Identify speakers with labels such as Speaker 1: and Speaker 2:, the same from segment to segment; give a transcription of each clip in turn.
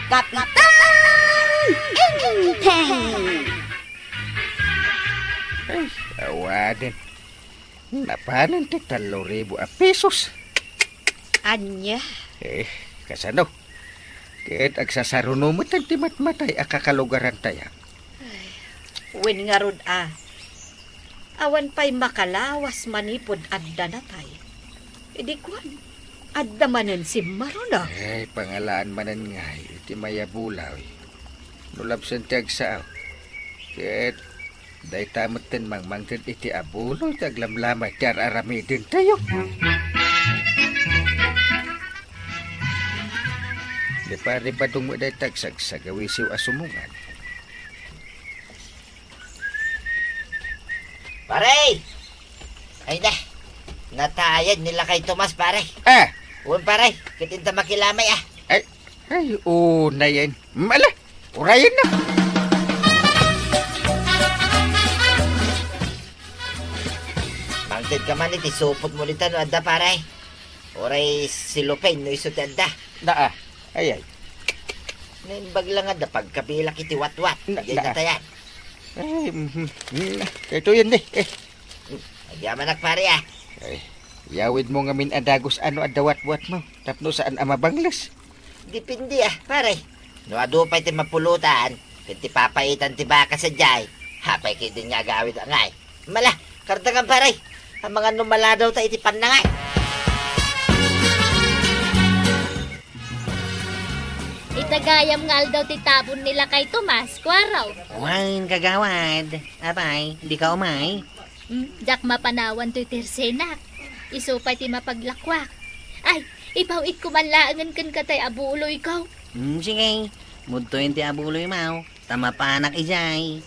Speaker 1: Kapitan Enteng!
Speaker 2: Ay, awadin. Napanan ti 3,000 pesos.
Speaker 1: Anya?
Speaker 2: Kasano? Kahit agsasarunumutan ti matmatay akakalugaran tayo.
Speaker 1: Wen nga rod awan pa'y makalawas manipod adda na tay. Idi kwan, adda manen si Maruna.
Speaker 2: Pangalaan manan nga, iti mayabulaw. Nulabsan ti agsaaw. Kahit day tamutin mangmangtid iti abulo, taglamlamay ti araramidin tayo. Di pari pa tungo day tagsag sa gawisiw asumungan.
Speaker 3: Pare! Ay na, natayad nila kay Tomas, pare. Uwan, pare, kitinta makilamay
Speaker 2: Ay, na yan. Mala, urayan na.
Speaker 3: Mangtid ka man iti supot mo nito no adda, pare. Oray silupay no iso ti adda.
Speaker 2: Ay.
Speaker 3: Naimbag lang adda pagkabilak iti watwat. Diyan na tayan.
Speaker 2: Ito yan
Speaker 3: Nagyamanak, pare
Speaker 2: Ay, yawid mo nga min adagos ano adawat-wat mo. Tapno saan amabanglas.
Speaker 3: Dipindi pare. No adupay ti mapulutan, kiti papaitan ti baka sa jay. Hapay kay din nga gawid angay. Mala, kartangan, pare. Ang mga numala daw ta iti panangay.
Speaker 4: Itagayam ngal daw titapon nila kay Tomas, kwaraw.
Speaker 3: Umain kagawad. Apay, di ka umay.
Speaker 4: Jak mapanawan to'y tersenak. Isupay ti mapaglakwak. Ay, ipawit ko manlaangan kan katay abulo ikaw.
Speaker 3: Sige, mudtoin ti abulo mau. Tama panak ijay.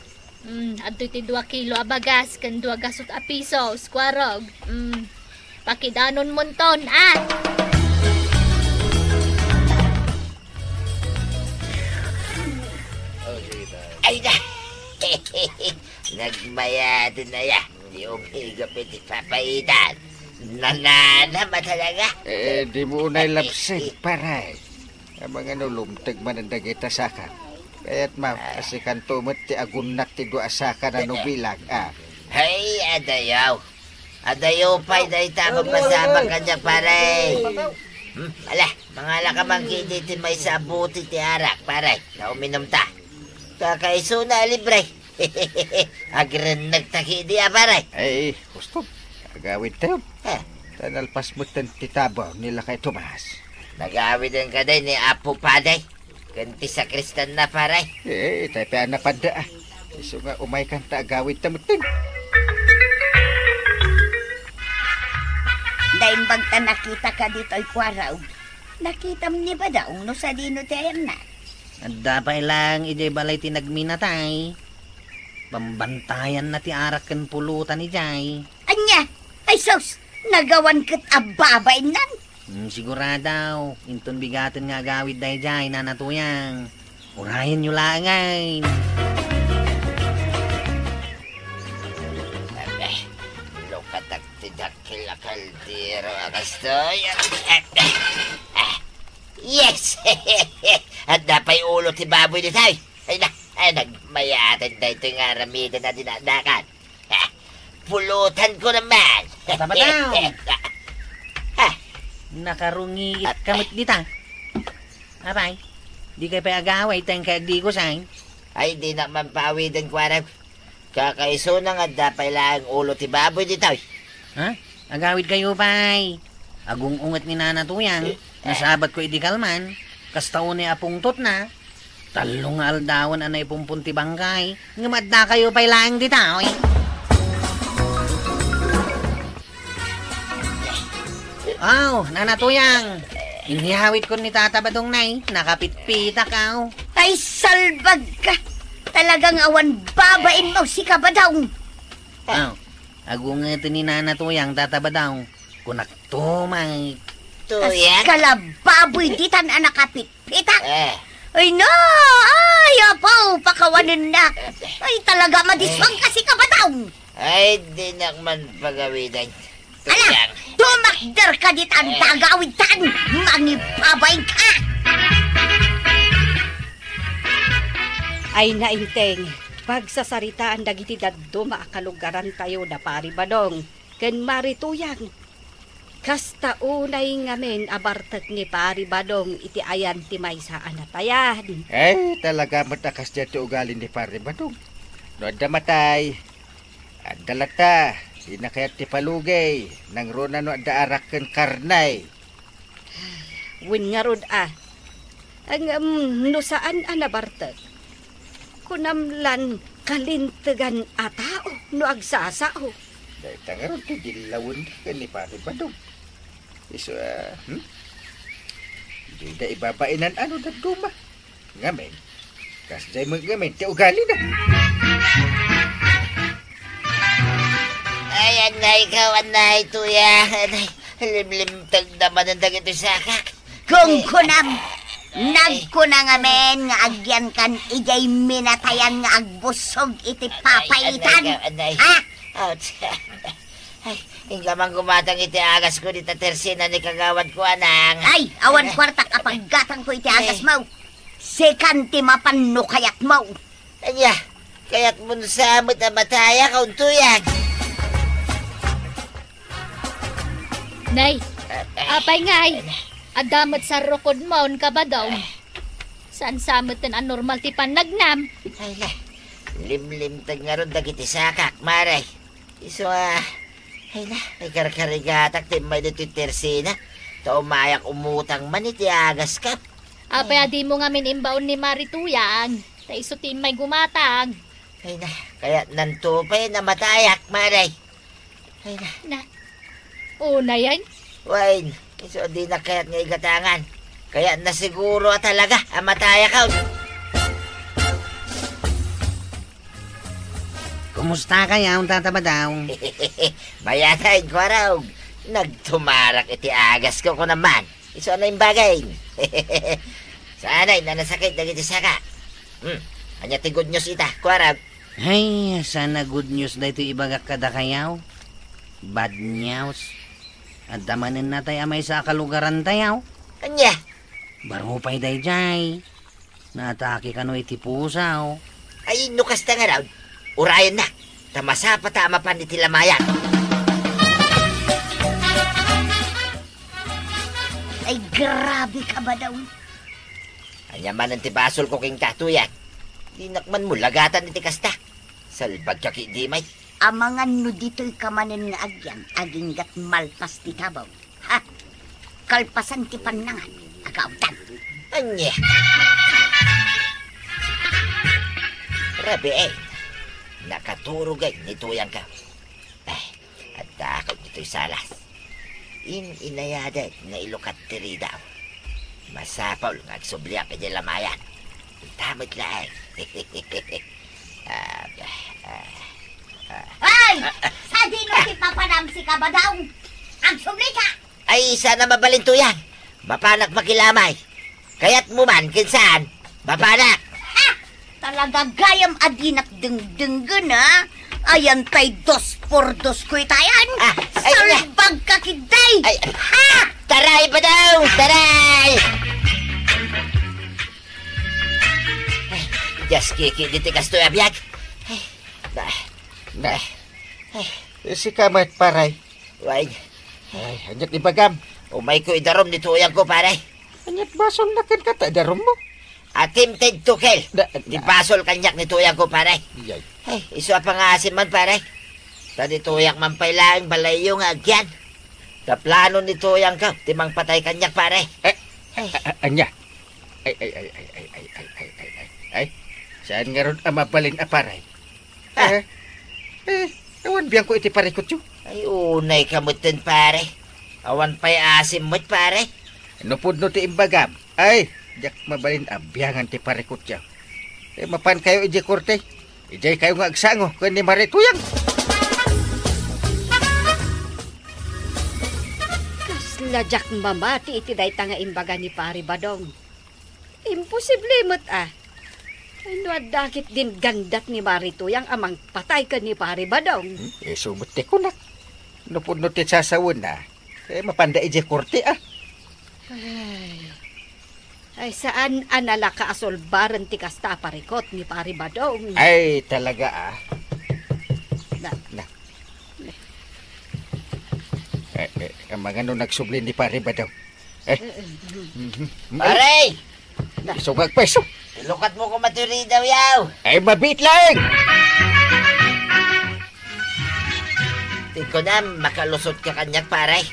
Speaker 4: Adto ti 2 kilo abagas kan 2 gasot a piso, skwarog. Pakidanon monton,
Speaker 3: Ay na! Nagmayadin na ya. Di umigapit ipapaitan. Nananama talaga.
Speaker 2: Di mo unay lapsig, paray. Ang mga nulumtag man ang dagita saka. Kaya't kasi kantumot ti agunat ti 2 saka na nubilang,
Speaker 3: Hey, adayaw. Adayaw pa'y dahi tama pasama ka niya, paray. Mangala ka mang kiti ti may sabuti ti arak, paray. Na uminom ta. Kakaiso na libre. Agren nagtaki di paray.
Speaker 2: Ay, gusto. Agawid tayo. Tanalpas mo titabaw nila kay Tomas.
Speaker 3: Nagawid ang kaday ni Apo Paday. Ganti sa kristan na, paray.
Speaker 2: Tayo pa na pada. Iso nga umay kang taagawid tamutin.
Speaker 1: Daimbag ta nakita ka dito'y kwaraw. Nakita mo ni ba daw no sa dino tayo na?
Speaker 3: Adda pa ilang ide balay tinagminatay. Pambantayan na ti arak ken pulutan ni Jay.
Speaker 1: Anya, ay sos, nagawan kat ababay nan.
Speaker 3: Siguradaw, inton bigatin nga gawid day Jay na natuyang. Urayan nyo langay. Lukatak ti dakil-akal tiro akastoy. Yes! At napay ulo ti baboy ni tayo. Nagmayatan na ito nga ramidan na dinadakan. Pulutan ko naman. Tama daw. Nakarungiit kamot dita. Abay, di kayo pa agaway tayong kaagdi ko sahin. Ay, di naman pawidan ko arap. Kakaiso na nga dapay lang ulo ti baboy di tayo. Agawid kayo, pay. Agung-ungat ni nanatuyang. Nasabat ko idikalman. Kastaon ni apungtot na. Talong nga aldawan anay pumpunti bangkay. Ngamad na kayo pa'y lang di tao nanatuyang. Inihawit ko ni Tata Badong nay. Nakapitpita ka
Speaker 1: Ay, salbag ka. Talagang awan babain mo si Kabadaw.
Speaker 3: Agung ito ni nanatuyang Tata Badong. Kunaktumay.
Speaker 1: As kalababoy ditan anak kapit-pitak. Ay no! Ay, apaw, pakawanin na. Ay, talaga madiswang kasi Kabadaw.
Speaker 3: Ay, di nakman pagawidan.
Speaker 1: Ala, tumakder ka dit ang tagawid tan. Mangipabay ka. Ay nainteng, pagsasaritaan dagiti daddo maakalugaran tayo na pari badong, ken marituyang. Kasta unay ngamen abartek ni pari badong iti ayan ti maysa anatayan.
Speaker 2: Talaga matakas dyan ti ugali ni pare badong. No adda matay, adda lata, di na kayat ti palugay, nang rona no adda arak ken karnay.
Speaker 1: Win nga rod ang no saan anabartek. Kunamlan kalintegan atao no agsasao.
Speaker 2: Dahil tangaron ti dilawon ken ni pare badong. Iso, di da ibabainan ano da duma. Ngamen, kasjay mo ngamen, ti ugali na.
Speaker 3: Ay, anay ka, anay, tuya. Anay, limlimtag naman ang dagito sakak.
Speaker 5: Kung kunam, nagkuna nga men nga agyan kan ijay minatayan nga agbusog iti papaitan.
Speaker 3: Anay,
Speaker 5: Ha?
Speaker 3: ouch. Ay, hinggamang gumatang iti agas ko dita tersina ni kagawad ko, anang.
Speaker 5: Ay, awan kwarta kapag gatang ko iti agas mo. Sekanti mapanno kayat mo.
Speaker 3: Anya, kaya't mo samot ang mataya kaun tuyag.
Speaker 4: Nay, apay ngay. Adamot sa rukod maon ka ba daw? Saan samot ang anormal ti panagnam?
Speaker 3: Ay la, limlimtag nga ron dagiti sakak, maray. Iso ay na, may karkarigatak ti may dito tersina. Ta umayak umutang man iti agas ka.
Speaker 4: Apay adi mo nga minimbaon ni Marituyang. Ta iso ti may gumatang.
Speaker 3: Ay na, kaya nantupay na matayak, maray. Ay na,
Speaker 4: Na, una yan.
Speaker 3: wain, iso di na kaya't nga igatangan. Kaya na siguro talaga ang matayak ka.
Speaker 6: Kumusta kaya ang tataba daw?
Speaker 3: Mayatay ko raw. Nagtumarak iti agas ko naman. Iso na yung bagay. Sana'y na nasakit na iti saka. Anya ti good news ita, kuaraw.
Speaker 6: Ay, sana good news na ito ibagak kada kayaw. Bad news. At damanin na tayo amay sa kalugaran tayo.
Speaker 3: Anya?
Speaker 6: Barupay day jay. Naatake ka no iti pusaw.
Speaker 3: Ay, nukas ta nga raw. Urayan na. Tamasa pa tama pa ni tilamayan.
Speaker 5: Ay, grabe ka ba daw?
Speaker 3: Anya man ang tibasol ko king katuyan. Dinakman mo lagatan iti kasta. Salbag ka di may.
Speaker 5: Amangan no dito'y kamanin nga agyan, aging gat malpas ti tabaw. Ha? Kalpasan ti panangan, agawtan.
Speaker 3: Anya? Rabi nakaturugay nituyang ka. At takot dito'y salas. Inayada nga ilukat tiri daw. Masapaw nga agsubliak ka di lamayan. Tamit lang.
Speaker 5: Ay! Sa dino ti papanamsi ka ba daw? Ang subli ka!
Speaker 3: Ay, sana mabalintuyan. Mapanak makilamay. Kaya't mo man, kinsaan. Mapanak.
Speaker 5: Ha! Talaga gayam adinak deng-denggen ha? Ayan tay 2x2 ko itayan.
Speaker 3: Ay,
Speaker 5: Salbag ka kiday!
Speaker 3: Ay,
Speaker 5: Ha!
Speaker 3: taray pa daw! Taray! Ay, just kiki diti kastoy abiyag.
Speaker 2: Na, si kamat paray.
Speaker 3: Why?
Speaker 2: Ay, hanyat ni bagam.
Speaker 3: Umay ko idarom ni tuyang ko, pare.
Speaker 2: Hanyat basol na kin kata darom mo.
Speaker 3: Attempted to kill. Di basol kanyak ni tuyang ko, pare.
Speaker 2: Yay.
Speaker 3: Ay, iso pa nga asin man, pare. Tadi tuyang mampailaang balayo nga agyan. Ta plano ni tuyang ka, timang patay kanyak, pare.
Speaker 2: Anya. Ay. Saan nga ron amabalin aparay? Awan biyang ko iti parikot yun.
Speaker 3: Ay, unay kamutin, pare. Awan pa'y asim mo't, pare.
Speaker 2: Nupod no ti imbagam. Ay, jak mabalin abyangan ti parikot yun. Mapan kayo iji korte. Ijay kayo nga agsango kung ni marituyang.
Speaker 1: Kasla jak mamati iti day tanga imbaga ni pari badong. Imposible mo't Ano dakit din gandat ni Marituyang amang patay ka ni pari badong.
Speaker 2: Sumot ti kunak. Nupod no ti sasawon na. Mapanda iji korte
Speaker 1: Ay saan anala ka asolbaran ti kasta parikot ni Pari Badong?
Speaker 2: Ay, talaga
Speaker 1: Na,
Speaker 2: Ang mga no nagsubli ni Pari ba daw?
Speaker 3: Pare!
Speaker 2: Isugag peso.
Speaker 3: Ilukat mo kung maturi daw yaw.
Speaker 2: Ay, mabit lang!
Speaker 3: Di ko na makalusot ka kanyak, pare.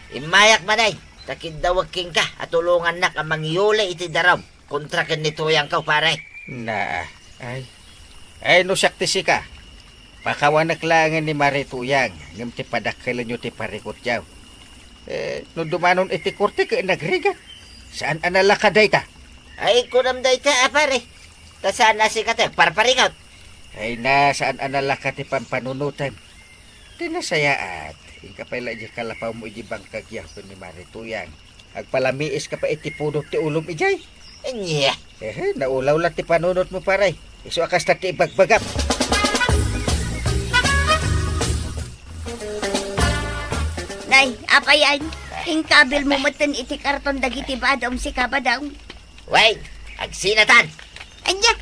Speaker 3: Imayak manay. Takid daw king ka at tulungan na ka mangyuli iti daram. Kontra ken ni tuyang ka, pare.
Speaker 2: Na, ay, no sakti si ka. Pakawanak langan ni Marituyang. Ngam ti padakailan nyo ti parikot yaw. No dumanon iti korte ka nagrigat. Saan anala ka dayta?
Speaker 3: Ay, kunam day ta, pare. Ta saan na si kate, parparikot.
Speaker 2: Ay na, saan anala ka ti pampanunutan? Tinasayaat. Ika pala di kalapaw mo iti bangkag yaw ni Marituyang. Agpalamiis ka pa iti pudot ti ulom ijay.
Speaker 3: Anya.
Speaker 2: Naulaw lang ti panunot mo paray. Iso akas na ti ibagbagap.
Speaker 5: Nay, apayan. Ingkabil mo matan iti karton dagiti badong si kabadaw.
Speaker 3: Way, agsinatan.
Speaker 5: Anya,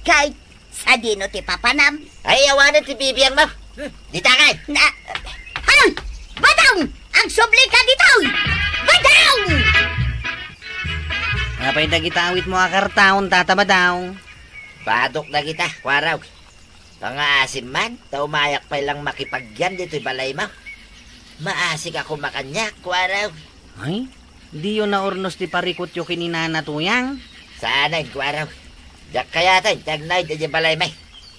Speaker 5: kahit sa dino ti papanam.
Speaker 3: Ay, awanan ti bibiyang mo. Ditakay.
Speaker 5: Na, Anong? Badong! Ang subli ka dito! Badong!
Speaker 6: Apay dagitawit mo akartaon, tata Badong.
Speaker 3: Badok na kita, kwaraw. Pangaasim man, taumayak pa lang makipagyan dito'y balay mo. Maasik ako makanyak, kwaraw.
Speaker 6: Ay, di yun na ornos ti parikot yung kininana tuyang.
Speaker 3: Sanay, kwaraw. Diyak kaya tayo, tagnay di balay may.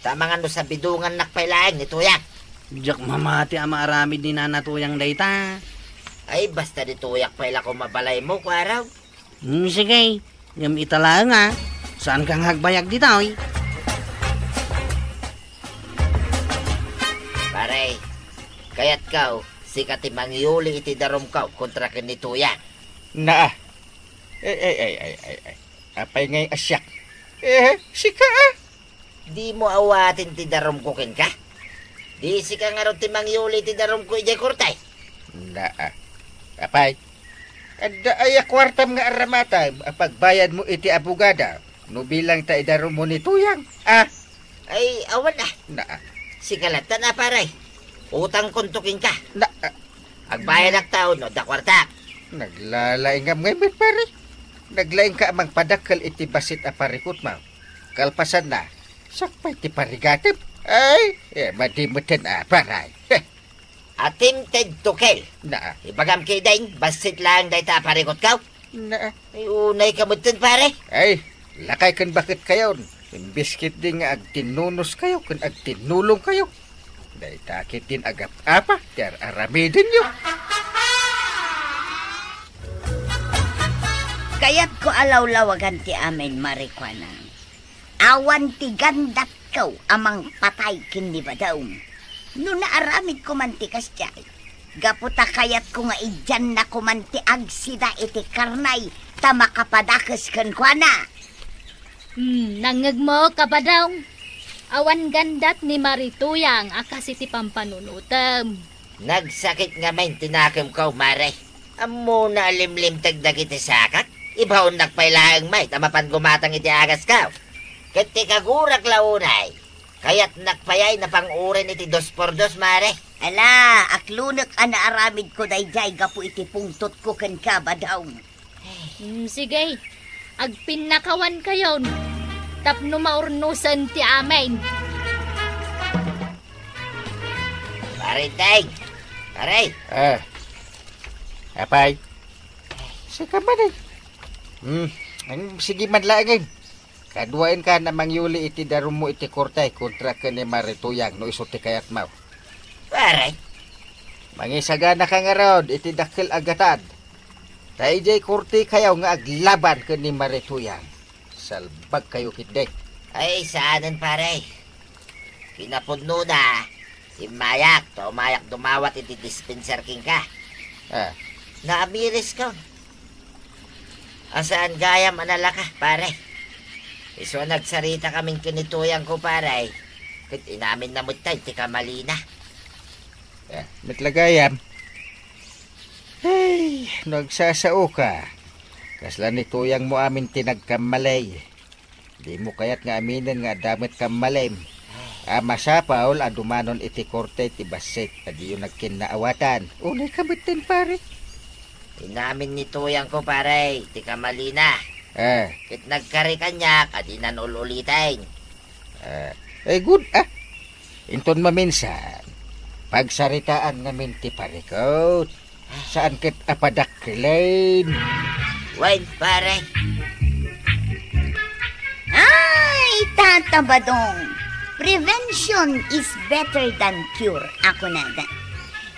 Speaker 3: Tamang ano sa bidungan nakpailaang ni tuyang.
Speaker 6: Diyak mamati ama aramid ni nana tuyang dayta.
Speaker 3: Ay, basta di tuyak paila ko mabalay mo, kwaraw.
Speaker 6: Sige, yung itala nga. Saan kang hagbayag ditoy?
Speaker 3: Pare, kaya't kau, sikat imang yuli iti darom kau kontra ken ni tuyang.
Speaker 2: Na, ay. Apay ngay asyak. Sika
Speaker 3: Di mo awatin ti darom ko ken ka? Di sika nga ron ti mangyuli ti darom ko ijay kurtay.
Speaker 2: Na, apay. Adda ay kwartam nga aramata. Pagbayad mo iti abogada. No bilang ta idaro mo ni tuyang.
Speaker 3: Ay, awan na.
Speaker 2: Na,
Speaker 3: Sikalatan na pare. Utang kontukin ka.
Speaker 2: na,
Speaker 3: Agbayad ang taon, no, da kwarta.
Speaker 2: naglalaing nga ngayon pare. Naglaing ka amang padakal iti basit a parikot mo. Kalpasan na. Sakpay ti parigatip. Ay, madimutin paray.
Speaker 3: Attempted to kill.
Speaker 2: Na,
Speaker 3: Ibagam kay daing, basit lang dahi ta parikot kau.
Speaker 2: na,
Speaker 3: Ay, unay kamutin pare.
Speaker 2: ay, lakay kan bakit kayo? Biskit din nga ag tinunos kayo, kan ag tinulong kayo. Dahil takit din agap apa, tiar aramidin nyo.
Speaker 5: Kaya't ko alaw-lawagan ti amin marikwanan. Awan ti gandat ko amang patay kindi badaw. No naaramid ko man ti kastyay. Gaputa kayat ko nga idyan na ko man ti agsida iti karnay ta makapadakas kan kwa na.
Speaker 4: Nangag mo, kabadaw. Awan gandat ni Marituyang akas iti pampanunutam.
Speaker 3: Nagsakit nga may tinakam kau, mare. Amo na alimlim tagdag iti sakat. Ibaw nagpailaang may tamapan gumatang iti agas kau. Kati kagurak launay. Kaya't nakpayay na pang-urin iti 2x2, mare.
Speaker 5: Ala, aklunak ana aramid ko dayjay gapu iti pungtot ko kan kabadaw.
Speaker 4: Sige, agpinakawan kayon. Tapno maurnusan ti amin.
Speaker 3: Pare, tay. Pare.
Speaker 2: Apay. Saka man eh. Sige man laangin. Kaduain ka na mangyuli iti darum mo iti kortay kontra ka ni Marituyang no iso ti kayat mau.
Speaker 3: Pare.
Speaker 2: Mangisagana ka nga rod iti dakil agatad. Tay jay korte kayaw nga aglaban ka ni Marituyang. Salbag kayo kitday.
Speaker 3: Ay, saanan, pare. Kinapudno na. Si Mayak, to Mayak dumawat iti dispenser king ka. Naamiris ko. Asaan gayam anala ka, pare? Iso nagsarita kaming kinituyang ko, pare. Kat inamin na mo tayo, tika malina.
Speaker 2: Mitlagayam. Ay, nagsasao ka. Kasla ni tuyang mo amin tinagkamalay. Di mo kayat nga aminin nga damit kamalay. Masapaol adumanon iti korte ti basit. Adi yung nagkinaawatan. Unay kabitin pare.
Speaker 3: Inamin ni tuyang ko pare, ti kamalina. Kit nagkari kanya, kadinan ululitain.
Speaker 2: Good Inton maminsan. Pagsaritaan ngamin ti pare ko. Saan kit apadakilain?
Speaker 3: Wait pare.
Speaker 5: Ay, Tata Badong. Prevention is better than cure. Ako na da.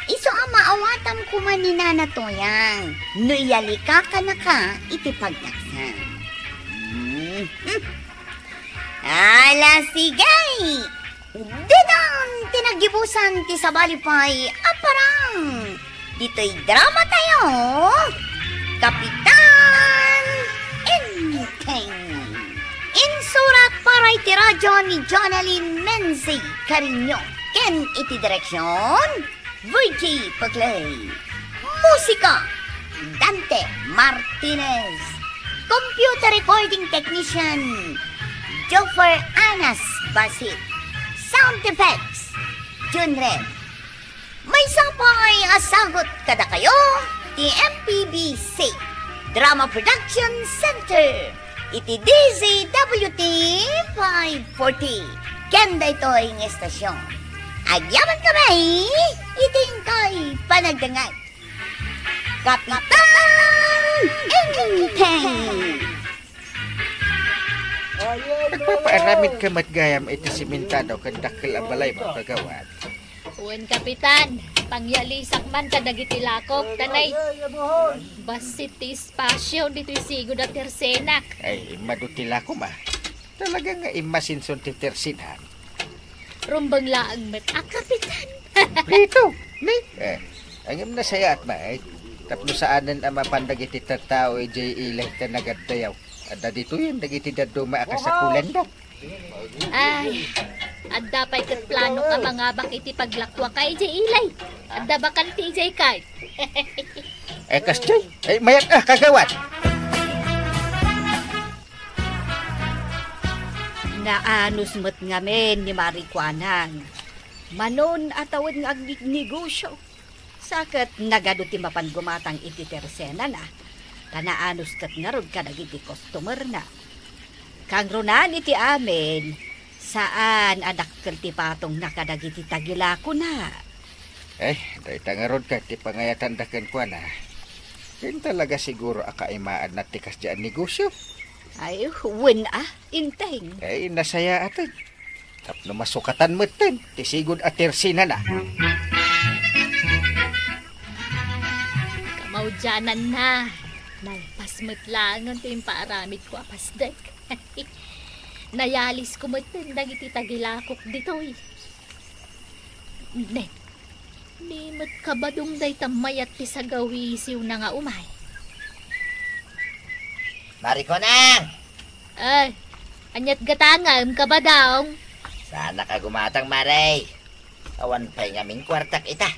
Speaker 5: Iso ang maawatam ko man ni Nana Toyang. Nuyalika ka na ka, itipagdaksan. Ala sigay! Didang tinagibusan ti sabalipay aparang. Dito'y drama tayo. Kapitan Enteng. Insurat para iti radyo ni Jonalyn Menzi Carino. Ken iti direksyon, Virgie Paglay. Musika, Dante Martinez. Computer recording technician, Joffer Anas Basit. Sound effects, Junred. May sapay asagot kada kayo, ti MPBC Drama Production Center. Iti DZWT 540. Kenda ito'y ng estasyon. Agyaman kami, iting kay panagdangag. Kapitan Enteng.
Speaker 2: Nagpapaaramid ka matgayam iti simintado kan dakil abalay mga kagawad.
Speaker 4: Uwan kapitan, pangyalisak man kadagiti lakop, tanay. Basit ti espasyo dito'y sigod at tersenak.
Speaker 2: Ay, madutila ko ma. Talaga nga imasinson ti tersinan.
Speaker 4: Rumbang laang met, kapitan.
Speaker 2: Ito, ni. Ang na saya at maay. Tapno saanan ang mapandag iti tatao e jay ilay ka nagadayaw. Ada dito yun, nagiti daduma akasakulan da.
Speaker 4: Ay, adda pa'y kat plano ka mga bak iti paglakwa kay jay ilay. Adda bakan ti jay kay.
Speaker 2: Kas jay, mayat kagawad.
Speaker 1: Naanos mo't ngamen ni Marikwanan. Manon atawid nga negosyo. Sakat nagado ti mapan gumatang iti tersena na. Tanaanos kat nga rod ka nagiti customer na. Kang runan iti amin, saan adakkel ti patong nakadagiti tagilako na.
Speaker 2: Dahi tangarod ka ti pangayatan daken kwa na. Yan talaga siguro akaimaan na tikas dyan negosyo.
Speaker 1: Ay, win inteng.
Speaker 2: Nasaya atin. Tapno masukatan mo tin, tisigod at tersina na.
Speaker 4: Kamaudyanan na. Nalpasmat lang ang ting paaramid ko apasdag. Nayalis ko matindang iti tagilakok dito'y. Net, nimot kabadong day tamayat ti sagawisiw na nga umay.
Speaker 3: Marikonang!
Speaker 4: Ay, anyat gatangam kabadong.
Speaker 3: Sana ka gumatang maray. Awan pa'y ngaming kwartak ita.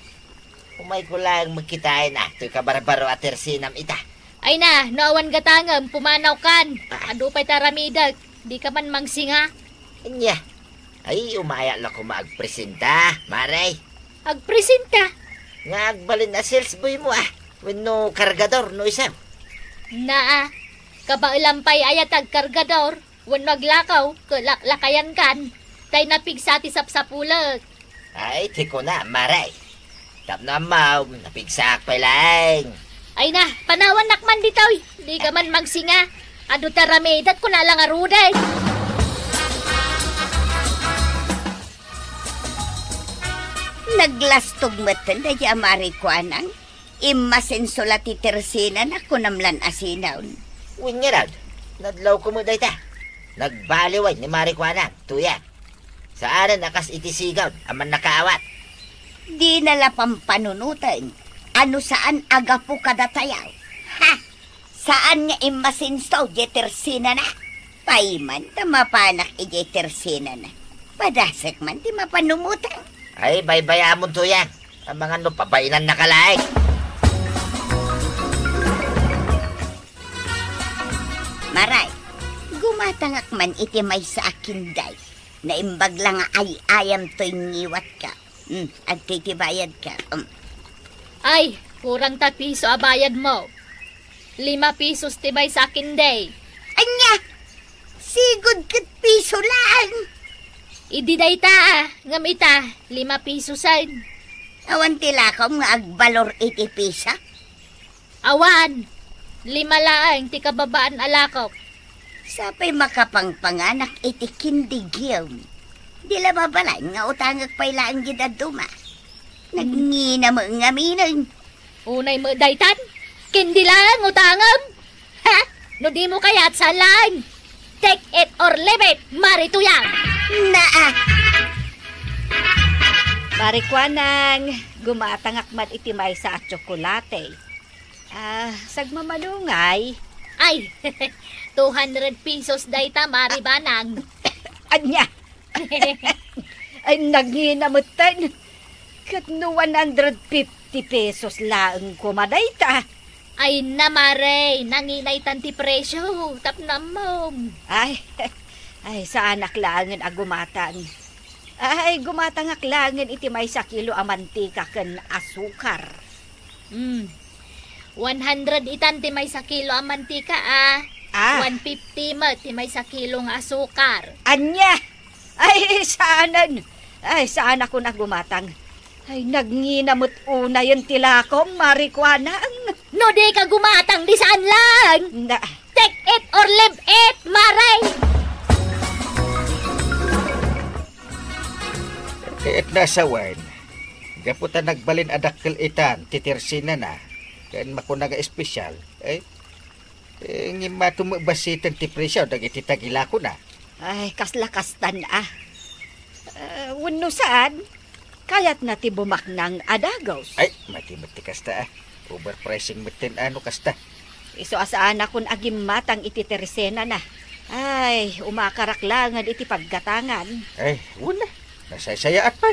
Speaker 3: Umay ko lang magkitain to'y kabarbaro at tersinam ita.
Speaker 4: Ay na, naawan gatangam, pumanaw kan. Ado pa'y taramidag, di ka man mangsinga.
Speaker 3: Anya, ay umaya lang ko maagpresenta, maray.
Speaker 4: Agpresenta?
Speaker 3: Nga agbalin na sales boy mo Wano kargador no isaw.
Speaker 4: Naa, kabaulampay ayat agkargador. Wano aglakaw, lakayan kan. Tay napigsa ti sapsapulag.
Speaker 3: Ay, tiko na, maray. Tapno amaw, napigsak pa lang.
Speaker 4: Ay na, panawan nakman ditaw. Di ka man magsinga. Ado taramidat ko na lang aruday.
Speaker 5: Naglastog matan da di amari ko anang. Imasensula ti tersina na kunamlan asinaw.
Speaker 3: Uwin nga rad, nadlaw ko mo day ta. Nagbaliway ni Marikwana, tuya. Saan nakas itisigaw, aman nakaawat.
Speaker 5: Di nala pampanunutan. Ano saan agapu kadatayaw? Ha! Saan nga imasinsaw jetersina na? Paiman ta mapanak ijetersina na. Padasek man ti mapanumutan.
Speaker 3: Ay, baybayamon to yan. Ang mga pabainan na kalaig.
Speaker 5: Maray, gumatangak man iti may sa akin day. Naimbag lang nga ay ayam to'y ngiwat ka. Agtitibayad ka.
Speaker 4: Ay, kurang 3 piso abayad mo. 5 pisos tibay sa akin day.
Speaker 5: Anya! Sigod kat piso lang.
Speaker 4: Idi day ta, ngam ita, 5 piso sain.
Speaker 5: Awan tilakom nga agbalor iti pisa.
Speaker 4: Awan, 5 laang ti kababaan alakop.
Speaker 5: Sapay makapangpanganak iti kindigyam. Di la mabalay nga utangag pay laang gida duma. Nagngina mo nga minang.
Speaker 4: Unay mo daytan, kindi lang utangam. Ha? No di mo kayat sa line. Take it or leave it, marituyang.
Speaker 5: Naa!
Speaker 1: Marikwanang, gumatangak man itimay sa tsokolate. Sagmamalungay.
Speaker 4: Ay, 200 pesos dayta maribanang.
Speaker 1: Anya! Ay, naghinamatan. Kat no 150 pesos lang kumadayta.
Speaker 4: Ay namare, nanginay tanti presyo, tapnam mo.
Speaker 1: Ay, sa anak langan agumatan. Ay, gumatangak langan itimay sa kilo ang mantika kan asukar.
Speaker 4: 100 itanti may sa kilo ang mantika 150 mo timay sa kilong asukar.
Speaker 1: Anya! Ay, saan ako nagumatang. Ay, nagninamot una yung tilakom, marikwanang.
Speaker 4: No di ka gumatang di saan lang. Take it or leave it, maray.
Speaker 2: Kaya't nasawan. Gaputan nagbalin adakkel itan, titirsina na. Kan makunaga espesyal. Ngima tumabasitan ti presyo, dagiti tagila ko na.
Speaker 1: Ay, kaslakastan wano saan? Kaya't na ti bumaknang adagos.
Speaker 2: Ay, mati-mati kasta Overpricing matin kasta.
Speaker 1: Iso asaan akong agimatang iti teresena na. Ay, umakaraklangan iti paggatangan.
Speaker 2: Ay, wala. Nasaysayaat pa.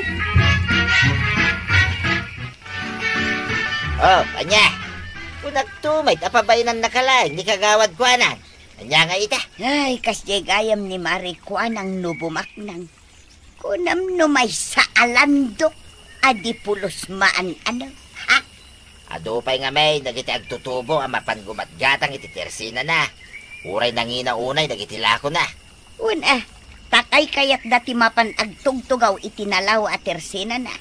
Speaker 3: Oh, anya. Kung nagtumay, apabayanan na kalay, ni kagawad ko anan. Anya nga ita.
Speaker 5: Ay, kasjay gayam ni Marikwan ang nubumaknang. Kunam no may sa alando, adipulos maan ano. Ha?
Speaker 3: Adupay nga may, nagiti agtutubo ang mapangumatgatang iti tersina na. Uray nangina unay, nagitilako na.
Speaker 5: Una, takay kayat dati mapan agtugtugaw itinalaw at tersina na.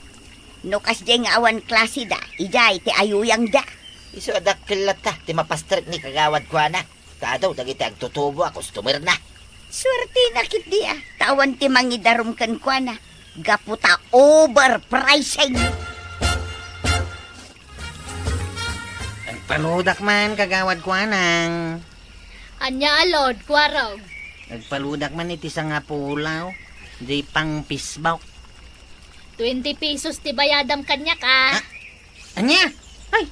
Speaker 5: No kasjay nga awan klase da, ijay ti ayuyang da.
Speaker 3: Iso adak kilata, ti mapastrik ni kagawad ko na. Kadaw, nagiti agtutubo, customer na.
Speaker 5: Swerte na kit di tawan ti mangidarum kan kwa na. Gaputa overpricing.
Speaker 6: Ang paludak man, kagawad ko anang.
Speaker 4: Anya alod, kwaraw.
Speaker 6: Nagpaludak man iti sa nga pulaw. Di pang pisbaw.
Speaker 4: 20 pesos ti bayadam kanya ka.
Speaker 6: Anya? Ay,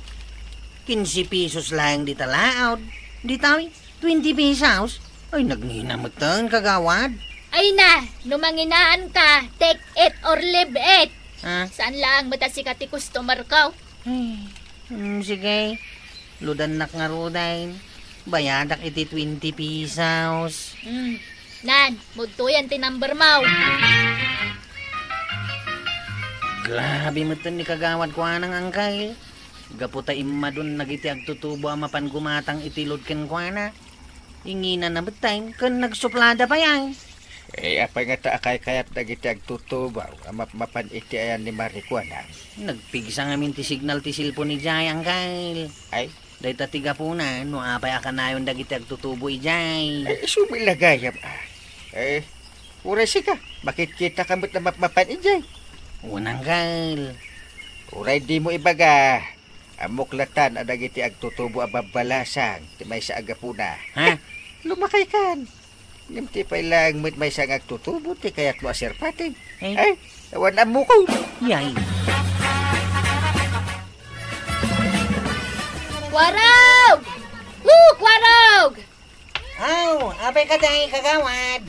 Speaker 6: 15 pesos lang di talaod. Di tawi, 20 pesos. Ay, nagninamatan, kagawad.
Speaker 4: Ay na, numanginaan ka, take it or leave it.
Speaker 6: Ha?
Speaker 4: Saan lang matasikat ti customer ko?
Speaker 6: Sige. Ludanak nga rudain. Bayadak iti 20 pesos.
Speaker 4: Nan, mudto yan ti number mo.
Speaker 6: Grabe mo ni kagawad ko anang angkay. Gaputa imma dun nagiti agtutubo ang mapangumatang itilod ken ko na. Ingina na betay, kan nagsuplada pa yan.
Speaker 2: Apa nga ta akay kayat dagiti agtutubaw, mapan iti ayan ni Marikwana.
Speaker 6: Nagpigsa nga min ti signal ti silpo ni Jay angkay.
Speaker 2: Ay,
Speaker 6: day ta tiga po na, no apay akanayon dagiti agtutubo ijay.
Speaker 2: Sumilagayam uray ka, bakit kita kamot na mapan ijay?
Speaker 6: Unang gal.
Speaker 2: Uray di mo ibaga. Amuklatan adagiti agtutubo ababalasang ti may sa agapuna.
Speaker 6: Ha?
Speaker 2: Lumakay kan. Nimti pa lang may sa agtutubo ti kayat mo aserpatin.
Speaker 6: Ay,
Speaker 2: awan mo ko.
Speaker 6: yay.
Speaker 4: Kwaraw! Kwaraw!
Speaker 6: Aw, apay ka dahil kagawad.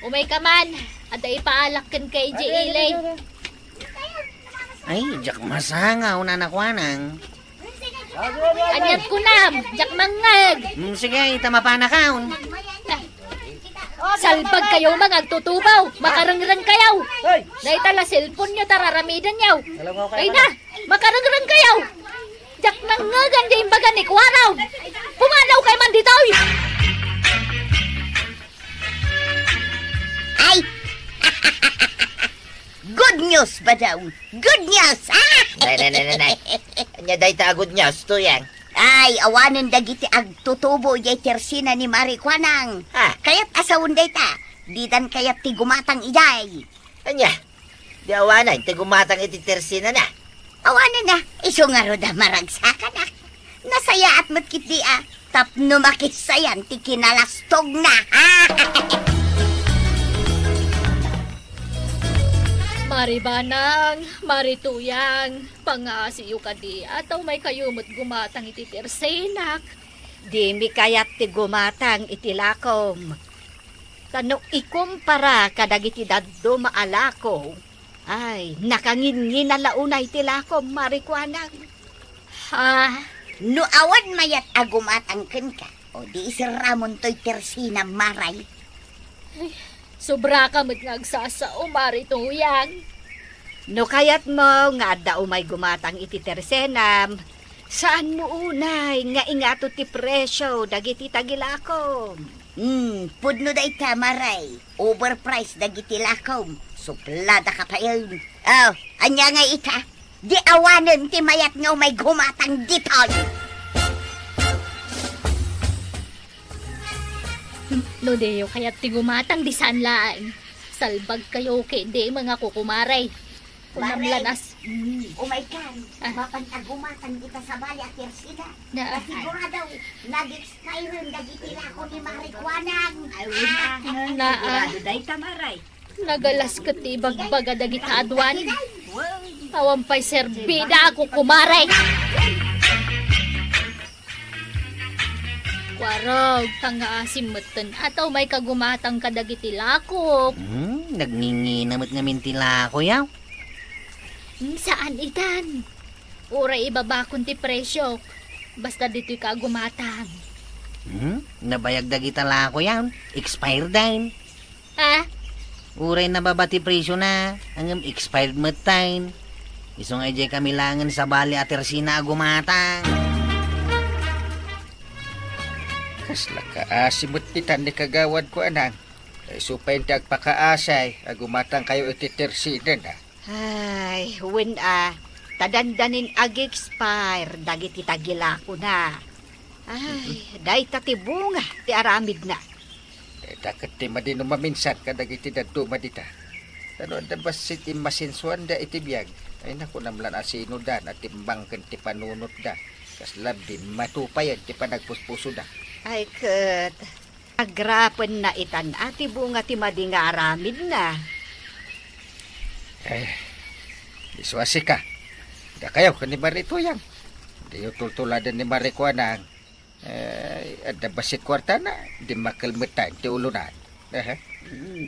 Speaker 4: Umay ka man, at ipaalak kan kay Ilay.
Speaker 6: Ay, jak masangaw na nakwanang.
Speaker 4: Anyat ko na, jak mangag.
Speaker 6: Sige, tama pa na kaon.
Speaker 4: Salbag kayo magagtutubaw. Makarangrang kayo. Naitala cellphone nyo tararamidan nyo. Ay na, makarangrang kayo. Jak nangagan di imbaga ni Kwaraw. Pumanaw kay man dito.
Speaker 5: Ay! Good news ba daw? Good news!
Speaker 3: Nay. Anya day ta good news to yan.
Speaker 5: Ay, awanan dagiti agtutubo yay tersina ni Marikwanang.
Speaker 3: Ha?
Speaker 5: Kaya't asawon day ta. Didan kaya't ti gumatang ijay.
Speaker 3: Anya? Di awanan, ti gumatang iti tersina na.
Speaker 5: Awanan na, iso nga roda maragsakan na. Nasaya at matkit di tapno makisayan ti kinalastog na.
Speaker 4: Maribanang, marituyang, pangasiyo ka di, ataw may kayumot gumatang iti tersenak.
Speaker 1: Di mi kayat ti gumatang iti lakom. Tano ikumpara kadagiti daddo maalako. Ay, nakangin na launay ti lakom, Marikwanang.
Speaker 4: Ha?
Speaker 5: No awan mayat agumatang ken ka. O di isiramon to'y tersina maray.
Speaker 4: Sobra ka magsasao, marituyang.
Speaker 1: No kayat mo nga daw may gumatang iti tersenam. Saan mo unay nga ingato ti presyo dagiti tagilakom?
Speaker 5: Pudno day ta maray. Overpriced dagiti lakom. Suplada ka pa yun. Oh, anya nga ita. Di awanan ti mayat nga may gumatang dipon.
Speaker 4: No deyo kaya't ti gumatang di sanlaan. Salbag kayo kay di mga kukumaray. Kunamlanas.
Speaker 5: Umay kan. Mapantagumatang kita sa bali at yersida.
Speaker 4: Na.
Speaker 5: Sigurado, nag-expire dagiti lako ni Marikwanang.
Speaker 1: Day tamaray.
Speaker 4: Nagalas ka ti bagbaga dagita adwan. Awampay serbida ako kumaray. Kwarog, tangaasim matan. Ataw may kagumatang kadagiti lakop.
Speaker 6: Nagningi namat nga mintila ko yaw.
Speaker 4: Saan itan? Uray ibabakon ti presyo. Basta dito'y kagumatang.
Speaker 6: Nabayag dagita la ko yaw. Expired din.
Speaker 4: Ha?
Speaker 6: Uray nababati presyo na. Hanggang expired matain. Isong ay jay kamilangan sa bali at tersina agumatang.
Speaker 2: Kasla kaasimot titan ni kagawad ko anang. Ay supay ti agpakaasay. Agumatang kayo iti tersina na.
Speaker 1: Ay, tadandanin ag-expire, dagiti tagilako na. Ay, day tatibunga, ti aramid na.
Speaker 2: Dakat ti madino maminsan kadagiti dadto madita. Ano da basit imasinsuan da iti biyag. Ay naku namlan asino da at timbangken ti panunot da. Kaslab di matupayan ti panagpuspuso da.
Speaker 1: Ay, ket, agrapen na itan ati bunga ti madinga aramid na.
Speaker 2: Eh, iswasi ka. Da kayo ka ni Marituyang. Di yung tultuladan ni Marikwanang. Ada basit kwarta na. Di makalmetan ti ulunan.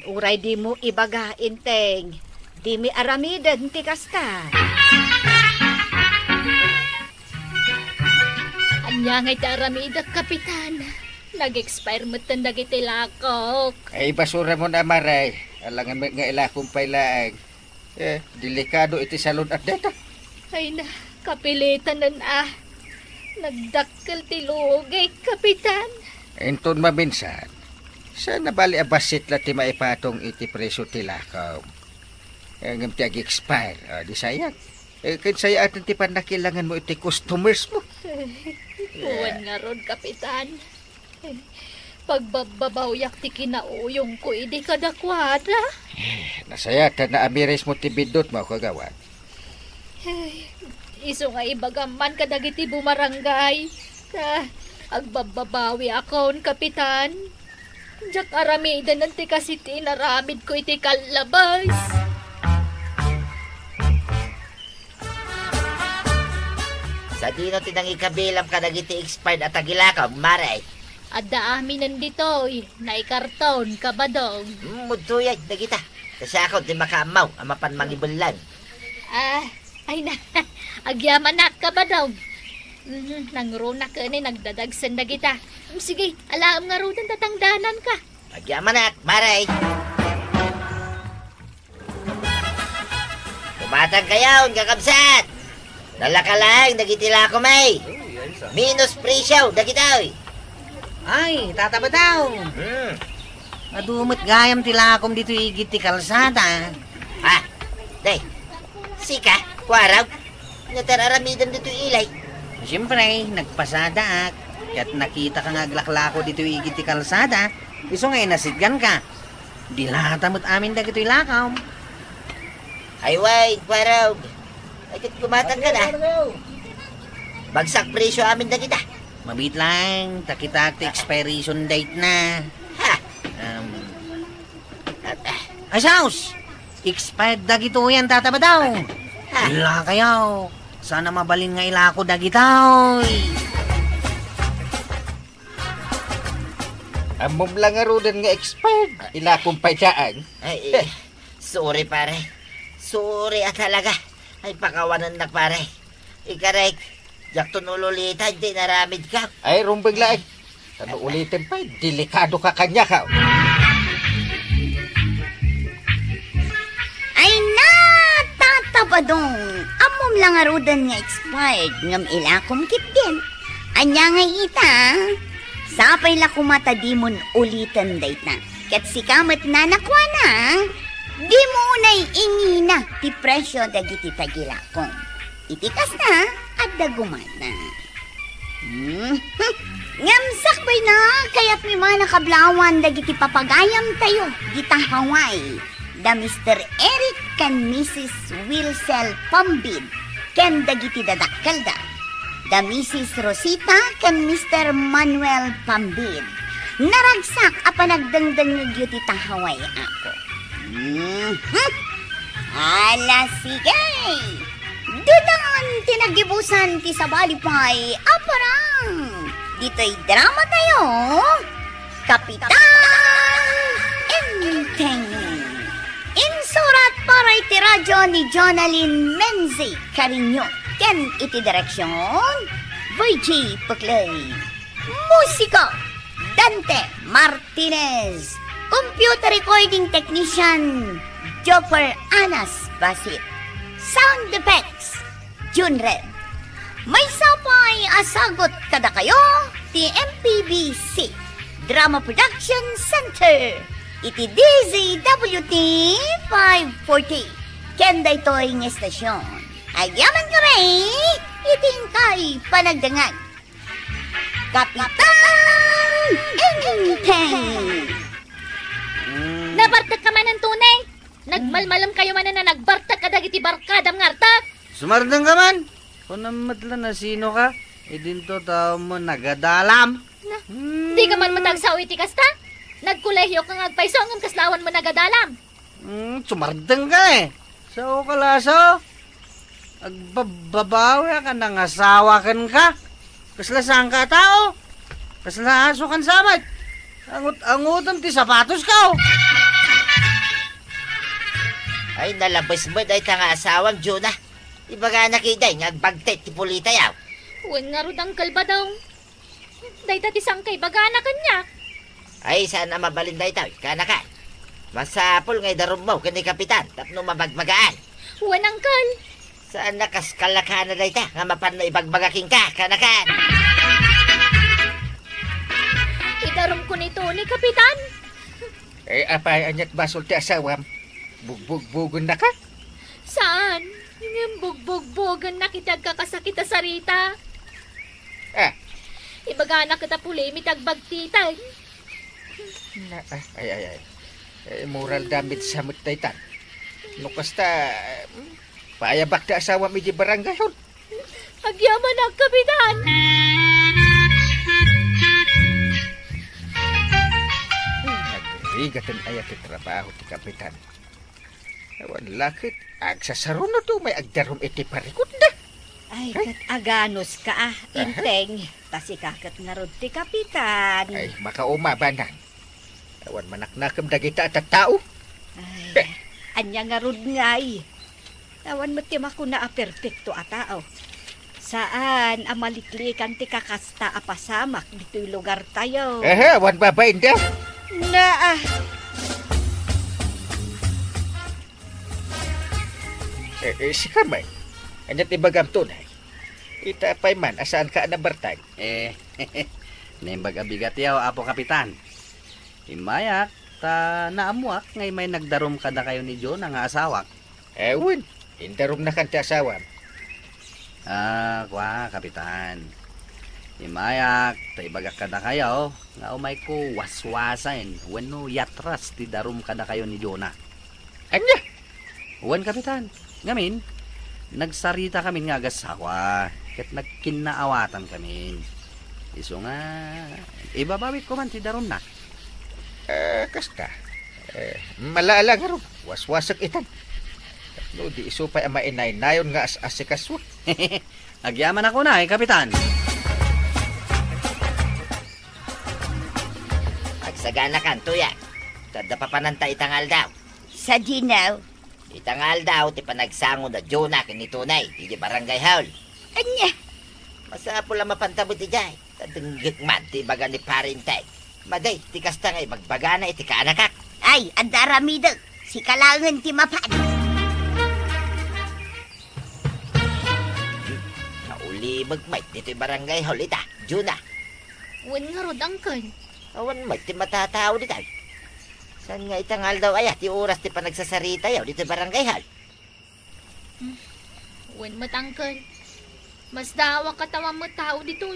Speaker 1: Uray di mo ibagain, teng. Di mi aramidan ti kasta.
Speaker 4: Anya ngay ti aramida, kapitan. Nag-expire matan dagiti lakok.
Speaker 2: Ay, basura mo na, Maray. Alangan nga ilakong pailaang. Delikado iti salon at data.
Speaker 4: Ay na, kapilitan na nagdakkel ti lugay, kapitan.
Speaker 2: Enton maminsan, sana bali abasit la ti maipatong iti presyo ti lakaw. Ngam ti ag-expire, di sayang. Kansaya atin ti panakilangan mo iti customers mo.
Speaker 4: Huwan nga ron, kapitan. Pagbababawiyak ti kinauyong ko, hindi ka dakwada.
Speaker 2: Nasaya, na amires mo ti bidot mo kagawan.
Speaker 4: Iso nga ibagaman ka dagiti bumarangay. Agbababawi akon, kapitan. Diyak aramidan nanti kasi tinaramid ko iti kalabas.
Speaker 3: Sa dino tinang ikabilang ka dagiti expired at tagilakaw, Maray.
Speaker 4: Adda amin nandito, naikarton, kabadong.
Speaker 3: Mudtuyag, dagita. Kasi ako di makaamaw, amapan mangibulan.
Speaker 4: Ay na, agyaman na kabadong. Nangruna ka ni nagdadagsan na kita. Sige, alaam nga rudan tatangdanan ka.
Speaker 3: Agyaman maray. Kumatang kayaw, kakabsat. Nalakalang, nagitila ko may. Minus presyo, dagitaw.
Speaker 6: Ay, tataba daw. Madumot gayam tilakom dito igit ti kalsada.
Speaker 3: Ha? Day, sika, kwaraw. Natararamidan dito ilay.
Speaker 6: Siyempre, nagpasada ak. Kaya't nakita ka nga aglaklako dito igit ti kalsada. Iso nga nasidgan ka. Dilatamot amin da gito'y lakaw.
Speaker 3: Ay, wait, kwaraw. Ay, kumatang ka na. Bagsak presyo amin na kita.
Speaker 6: Mabit lang, takita ti expiration date na.
Speaker 3: Ha?
Speaker 6: Ay, Saus! Expired da gito yan, tataba daw.
Speaker 3: Ha?
Speaker 6: Ila kayaw. Sana mabalin nga ilako da gitaw.
Speaker 2: Amom lang nga rudan nga expired. Ila kong paitsaan.
Speaker 3: Ay, sorry pare. Sorry talaga. Ay, pakawanan na pare. Ikarek, jak tunululitan, di naramid ka.
Speaker 2: Ay, rumbag lang. Ano ulitin pa, delikado ka kanya ka.
Speaker 5: Ay na, tatabadong. Amom lang arudan nga expired ngam ilakom kitgen. Anya nga ita, sapay la kumatadimon ulitan dayt na. Kat sikamat na nakwa na, di mo unay ingina ti presyo dagiti tagilakom. Itikas na at dagumat na. Ngamsak bay na, kaya't may mga nakablawan dagiti papagayam tayo, gitang Hawaii. Da Mr. Eric kan Mrs. Wilsel Pambid, ken dagiti dadakkel da. Da Mrs. Rosita kan Mr. Manuel Pambid. Naragsak a panagdangdang ng ti Hawaii ako. Ala sige! Dudan tinagibusan ti sabalipay aparang. Dito'y drama tayo. Kapitan Enteng. Insurat para iti radyo ni Jonalyn Menzi Carinyo. Ken iti direksyon VG Puklay. Musika Dante Martinez. Computer recording technician Joffer Anas Basit. Sound effects Junred. May sapay asagot kada kayo ti MPBC Drama Production Center. Iti DZWT 540. Kenda ito'y ng estasyon. Agyaman ka rin, iting kay panagdangan. Kapitan Enteng.
Speaker 4: Nabartag ka man ng tunay. Nagmalmalam kayo man na nagbartag ka dagiti barkadam ngartag.
Speaker 6: Sumardang ka man. Kung namatla na sino ka, dinto tao mo nagadalam.
Speaker 4: Di ka man matagsaw iti kasta. Nagkulehyo kang agpaiso ang kaslawan mo nagadalam.
Speaker 6: Sumardang ka eh. Sao kalaso? Agbabawi ka nang asawa kan ka. Kaslasang ka tao. Kaslaso kan samad. Angutam ti sapatos ka.
Speaker 3: Ay, nalabas mo dahi nga asawang Juna. Ibaga nakiday, ngagbagtet ti pulita yaw.
Speaker 4: Huwag nga rudang kalba daw. Dahi tati sangkay bagana kanya.
Speaker 3: Ay, sana mabalin dahi tayo, kanakan. Masapol ngay darum mo, kani kapitan, tapno mabagbagaan.
Speaker 4: Huwag angkal.
Speaker 3: Saan nakaskalaka na dahi ta, nga mapan na ibagbagaking ka, kanakan.
Speaker 4: Idarum ko nito ni kapitan.
Speaker 2: Eh, apay anyat basol ti asawam. Bugbog-bugon na ka?
Speaker 4: Saan? Yung bugbog-bugan na kitag kakasakita sa Rita. Ibagana kita puli, mitagbagtitay.
Speaker 2: Ay. Moral damit sa mutaytan. Nukasta, paayabak na asawa mi di barangay yun.
Speaker 4: Agyaman na, kapitan.
Speaker 2: Nagigatan ayat ti trabaho ti kapitan. Awan lakit, agsasaro na to, may agdarom iti parikot na.
Speaker 1: Ay, kat aganos ka Inteng. Tasi kakat nga rod ti kapitan.
Speaker 2: Ay, makauma ba na? Awan manaknakam dagita at tao.
Speaker 1: Ay, anya nga rod nga Awan mo timako na a perfecto a tao. Saan amaliklikan ti kakasta apasamak dito'y lugar tayo.
Speaker 2: Wan babain da.
Speaker 1: Na
Speaker 2: Si Kamay. Anyat ibagam tunay. Itapay man, asaan ka nabartag?
Speaker 6: Naimbag abigat yaw, Apo Kapitan. Imayak, naamuak, ngay may nagdarom kada kayo ni John nga asawak.
Speaker 2: Ewan, indarom na kan ti asawam.
Speaker 6: Kapitan. Imayak, taibagak kada kayo, nga umay ko waswasain, wano yatras ti darom kada kayo ni Jonah.
Speaker 2: Anya?
Speaker 6: Uwan, Kapitan. Ngamin, nagsarita kami nga agasawa, ket nagkinaawatan kami. Iso nga, ibabawit ko man ti darom na.
Speaker 2: Kasta. Malaala nga ro, waswasak itan. No, di isupay ang mainay-nayon nga as-asikaswa.
Speaker 6: Agyaman ako na Kapitan.
Speaker 3: Agsagana kan, tuya. Tada pa pananta itangal daw.
Speaker 5: Sa dinaw,
Speaker 3: Itangal daw, ti panagsango na Jonah kinitunay, iti barangay haul.
Speaker 5: anya,
Speaker 3: Masapo lang mapantabot ti jay. Tadenggit man, ti baga ni parintay. Maday, ti kasta ngay, magbagana iti kaanakak.
Speaker 5: ay, andaramida, si kalangan ti mapan.
Speaker 3: Naulibag may, dito'y barangay haul ita, Jonah.
Speaker 4: Wen nga rod, Uncle.
Speaker 3: Awan may, ti matatao dito. Saan nga itangal daw ay, ti oras ti panagsasarita yaw, dito'y barangay haul.
Speaker 4: Wen mat, Uncle. Mas dawa katawa mo tao dito.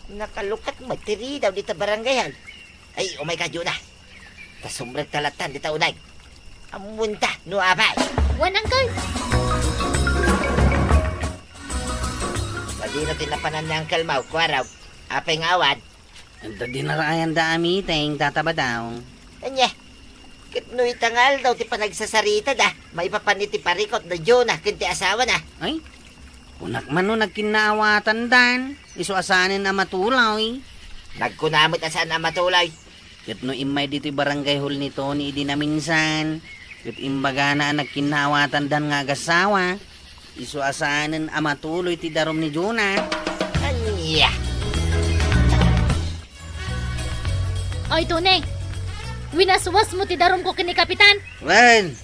Speaker 3: Nakalukat mo, tiri daw dito barangay haul. Ay, oh my God, Jonah. Tasumbrag talatan dito unay. Amunta, no abay.
Speaker 4: Wen, Uncle.
Speaker 3: Madino tinapanan niya ang kalmaw, kwaraw. Apay ngawad.
Speaker 6: Anda dinarayan dami, tayong tataba daw.
Speaker 3: Anya, kitno itangal daw ti panagsasarita da. May papaniti parikot na Jonah, kinti asawa na.
Speaker 6: Ay, unak man no nagkinaawatan dan. Iso asanin na matulaw.
Speaker 3: Nagkunamit asan na matulay.
Speaker 6: Ket no imay dito'y barangay hall ni Tony idi na minsan. Ket imbaga na nagkinaawatan dan nga agasawa. Iso asanin amatuloy ti darom ni Jonah.
Speaker 3: Anya,
Speaker 4: Ay, Tone. Winaswas mo ti darom ko kini Kapitan.
Speaker 6: Wen,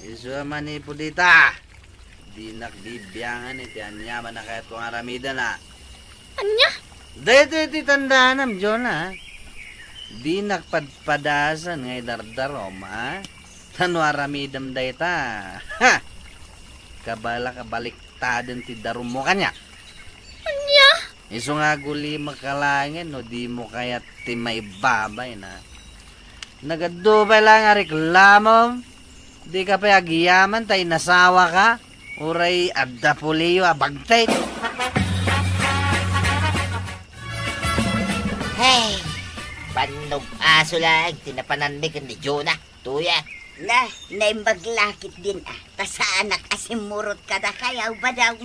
Speaker 6: iso man ni Pudita. Di nakbibiyangan iti anyaman na kahit kung aramida na.
Speaker 4: Anya?
Speaker 6: Dito iti tandanam, Jonah. Di nakpadpadasan ngay dardarom, ha? Tano aramidam dayta. Ha! Kabala kabaliktadan ti darom mo kanya.
Speaker 4: Anya?
Speaker 6: Iso nga guli makalangin, no di mo kaya ti may babay na. Nagadubay lang nga reklamo. Di ka pa agiyaman, tay nasawa ka. Uray adda puliyo abagtay.
Speaker 3: hey, panog aso lang, tinapanan mi ni Jonah, tuya.
Speaker 5: Na, naimbaglakit din tas anak asimurot ka na kayaw ba daw?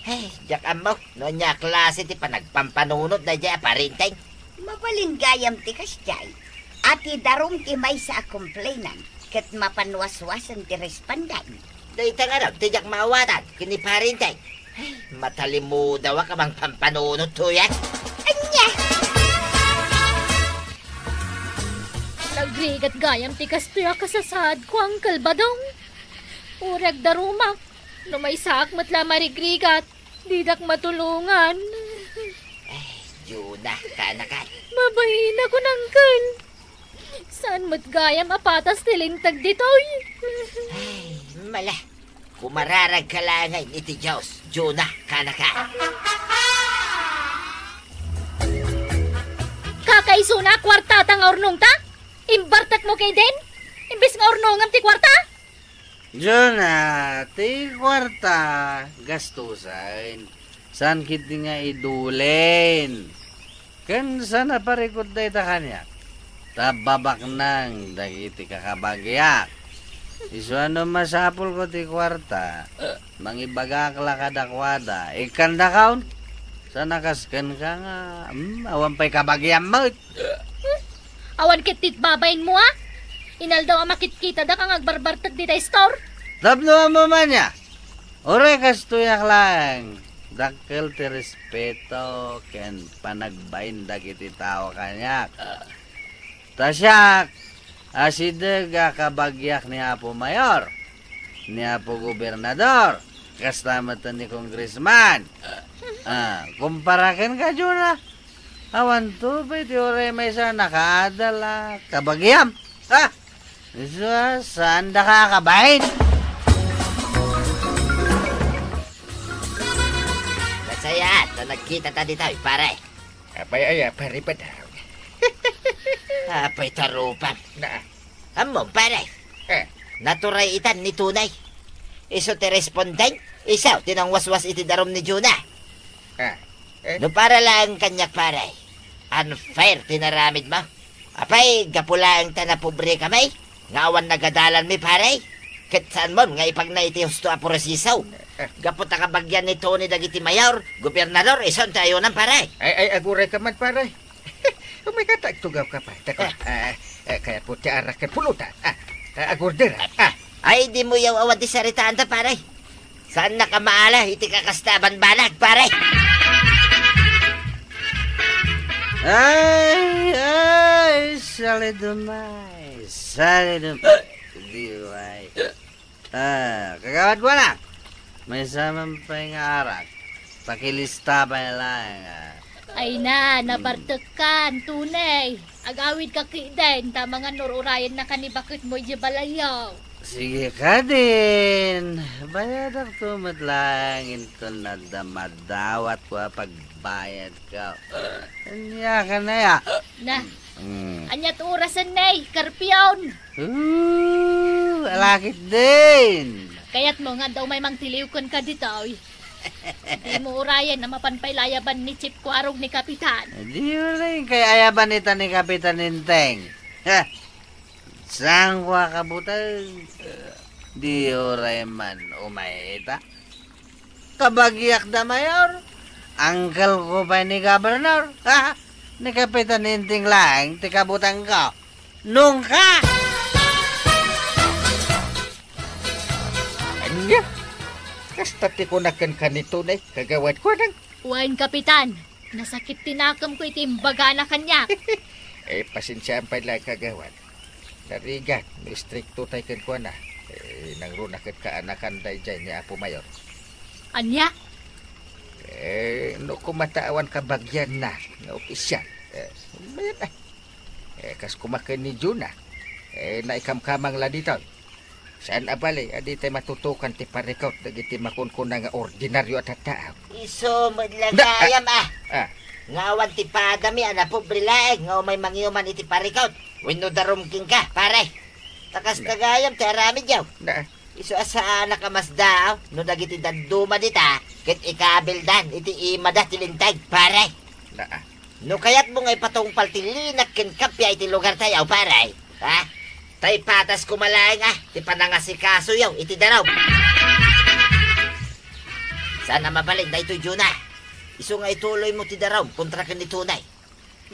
Speaker 3: Hey, jak amaw, no niya klase ti panagpampanunod na diya parintay.
Speaker 5: Mabalingayam ti kasyay. Ati darum ti may sa complainan, kat mapanwaswasan ti respandan.
Speaker 3: Dayta nga raw, tijak maawatan, kini parintay. Hey, matalimu daw ka bang pampanunod, tuya.
Speaker 5: Anya!
Speaker 4: Nagrigat gayam ti kastuya kasasad ko, Uncle Badong. Urag darumak. No may saak matla marigrigat. Didak matulungan.
Speaker 3: Jonah, kaanakan.
Speaker 4: Mabahin ako, Uncle. Saan mo't gayam apatas tilintag ditoy?
Speaker 3: Ay, mala. Kumararag ka lang ngay iti Diyos, Jonah, kaanakan.
Speaker 4: Kakaiso na kwarta tang ornong ta? Imbartak mo kay Den? Imbis nga ornongan ti kwarta?
Speaker 6: Jonah, ti kwarta gastusan. San kiti nga idulen. Kan sana parikot day ta kanya. Tababak nang dagiti kakabagyak. Iso ano masapul ko ti kwarta. Mangibagak la kadakwada. Ikan da kaun. Sana kaskan ka nga. Awan pa'y kabagyam mo.
Speaker 4: Awan kitit babayin mo, ha? Inal daw ang makitkita da kang agbarbartag di da store.
Speaker 6: Tapno mo man niya. Ore kastuyak lang. Dakkel ti respeto ken panagbain dagiti tao kanyak. Tasyak, asideg kabagyak ni Apo Mayor, ni Apo Gobernador, kastamatan ni Congressman. Kumparakan ka, Juna. Awan to, ti ore may sa nakaadala, kabagyam. Saan da ka kabahin?
Speaker 3: Masaya, nagkita ta dito, pare.
Speaker 2: Apay pare pa daw.
Speaker 3: Apay tarupan.
Speaker 2: Na.
Speaker 3: Amo, pare. Naturay itan ni tunay. Iso ti responden, isaw, tinangwaswas iti darom ni Juna. No para lang kanyak, pare. Unfair tinaramid mo. Apay, gapula ang tanapobre kamay. Ngawan nagadalan mi, pare. Saan mo, nga ipag na iti husto apurasisaw. Gaputa kabagyan ni Tony dagiti mayor, gobernador, ison tayo ng pare.
Speaker 2: Ay, aguray ka man, pare. May katagtugaw ka pa. Kaya po tiarak ka pulutan. Agurder.
Speaker 3: Ay, di mo yaw awad di saritaan ta, pare. Saan nakamaala, iti kakastaban balag, pare.
Speaker 6: Ay, salidumay. Diway. Kagawad ko na. May samang pangarak. Pakilista pa lang.
Speaker 4: Ay na, nabartekan, tunay. Agawid ka kiden, ta mga nururayan na kanibakit mo balayaw.
Speaker 6: Sige ka din. Bayad ako tumatlang ito na damadawat ko pagbayad ka. Anya ka na ya.
Speaker 4: Na, anyat orasan na karpiyon.
Speaker 6: Alakit din.
Speaker 4: Kaya't mo nga daw may mangtiliwkon ka dito. Di mo urayan na mapanpaylayaban ni Chip Kwarog ni Kapitan.
Speaker 6: Di mo rin kaya ayaban ita ni Kapitan Ninteng. Saan ko kabutang? Di oray man umayita. Kabagyak da mayor. Angkel ko pa ni Governor. Ni Kapitan Ninteng lang, ti kabutang ko. Nung ka!
Speaker 2: Anya? Kasta ti kunakan ka nito na kagawad ko nang.
Speaker 4: Uwain, Kapitan. Nasakit tinakam ko itimbaga na kanya.
Speaker 2: Pasensyaan pa lang kagawad. Narigat, may stricto tayo kan ko na. Nangrunakit ka anakan day dyan niya Apo Mayor.
Speaker 4: Anya?
Speaker 2: No kumatawan ka bagyan na nga opisyal. Bayan na. Kas kumakan ni Juna. Naikamkamang la dito. Saan abali, adi tayo matutukan ti parikaut dagiti makunkuna nga ordinaryo at tao.
Speaker 3: Iso madlagayam Ngawan ti padami ana pobre laeng nga may mangiuman iti parikaut. Wenno darumking ka, pare. Takas tagayam ti aramid yaw. Iso asa anak kamasdaaw no dagiti danduma dita ket ikabildan iti imada tilintag, pare. No kayat mo nga ipatungpal ti linak ken kapya iti lugar tayo, pare. Tay patas kumalaeng ti panangasikaso yaw, iti daraw. Sana mabalik na ito, Juna. Iso nga ituloy mo ti daraw, kontra ka ni Tunay.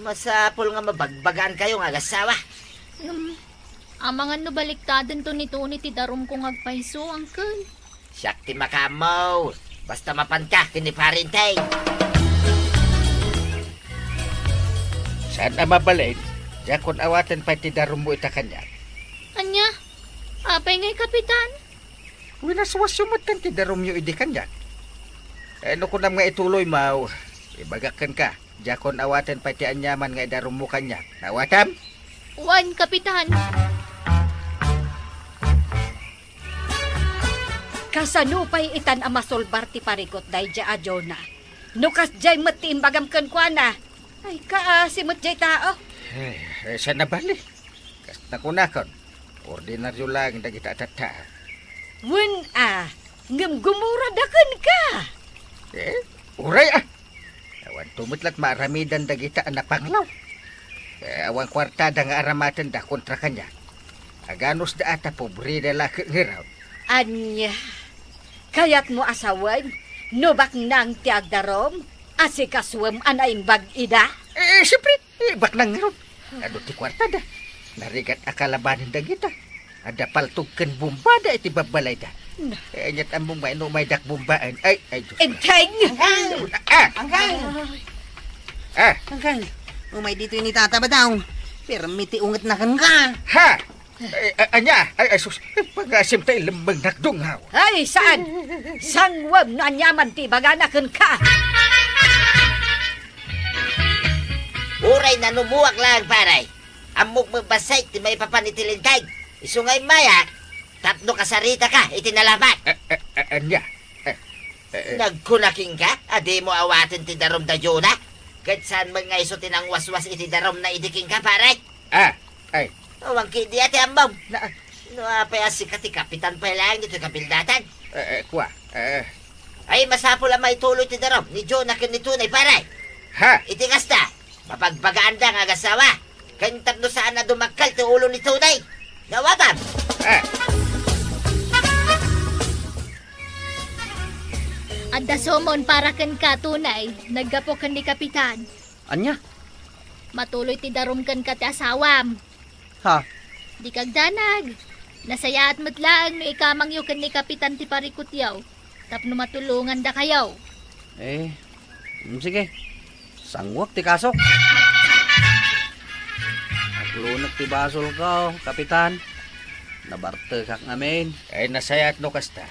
Speaker 3: Masapol nga mabagbagaan kayo nga agasawa.
Speaker 4: Amangan no baliktadan to ni Tony ti darom kong agpaiso, Uncle.
Speaker 3: Siyak ti makamaw. Basta mapanta, kiniparintay.
Speaker 2: Saan na mabalik? Diya kung awatan pa ti darum mo ita kanya.
Speaker 4: Anya? Apay ngay, Kapitan?
Speaker 2: Winaswas sumutan ti darum nyo idi kanya. No kung nga ituloy mau, ibagakan ka. Diya kung awatan pa ti anyaman nga darum mo kanya. Nawatam?
Speaker 4: Uwan, Kapitan.
Speaker 1: Kasano pa'y itan ang masolbar ti parikot day dya a Jonah. Nukas dyan matiimbagam kan kwa na. Ay simot dyan tao.
Speaker 2: Saan na bali? Kasta ko na kon. Ordinaryo lang dagita tata.
Speaker 1: Wen ngam gumuradakan ka.
Speaker 2: Uray Awan tumutlat maaramidan dagita na panglaw. Awan kwartada nga aramatan da kontra kanya. Aganos da ata pobre da laki ngiraw.
Speaker 1: Anya, kayat mo asawan, nubak nang tiagdarom, asikaswam anaimbag ida?
Speaker 2: Siyempre, bak nang ngiraw. Ano ti kwartada? Narigat akalabanin da kita. Ada paltugkan bumbada iti babalay da. Anyat among mainom may dakbumbaan. Ay, Diyos.
Speaker 1: Enteng!
Speaker 6: Angkay, umay dito ni tata ba daw? Permiti ungat na kan ka.
Speaker 2: Ha! Anya, ay, sus, pag-asim tayo lambang nakdungaw.
Speaker 1: Ay, saan? Sangwam na nyaman ti baganakan ka.
Speaker 3: Uray na numuwak lang, paray. Amok magbasay, ti may papanitilin kay. Isungay maya, tatlo kasarita ka, itinalabat.
Speaker 2: Anya,
Speaker 3: Nagkunaking ka, adi mo awatin ti darom da Jona. Kahit saan mga iso tinang waswas iti darom na idiking ka, paray.
Speaker 2: ay,
Speaker 3: Awang kidi ati ambam.
Speaker 2: na,
Speaker 3: No, apay asik ti kapitan pa lang dito kapildatan.
Speaker 2: kwa,
Speaker 3: Ay, masapol ang may tuloy ti darom, ni Jona kin ni Tunay, paray.
Speaker 2: ha,
Speaker 3: Iti kasta, mapagbagaan da nga agasawa. Kanyang tatlo saan na dumakal ti ulo ni Tunay. Nawatan!
Speaker 4: Adda somon para kan ka tunay, naggapo kan ni kapitan.
Speaker 6: Anya?
Speaker 4: Matuloy ti darom kan ka ti asawam.
Speaker 6: Ha?
Speaker 4: Di kag danag. Nasayaat matlaang no ikamang yu kan ni kapitan ti parikutyaw. Tapno matulungan da kayaw.
Speaker 6: Sige. Sangwak ti kasok. Aglunag ti basol ka, kapitan. Nabarte kak ngamin.
Speaker 2: ay nasayat no kasta.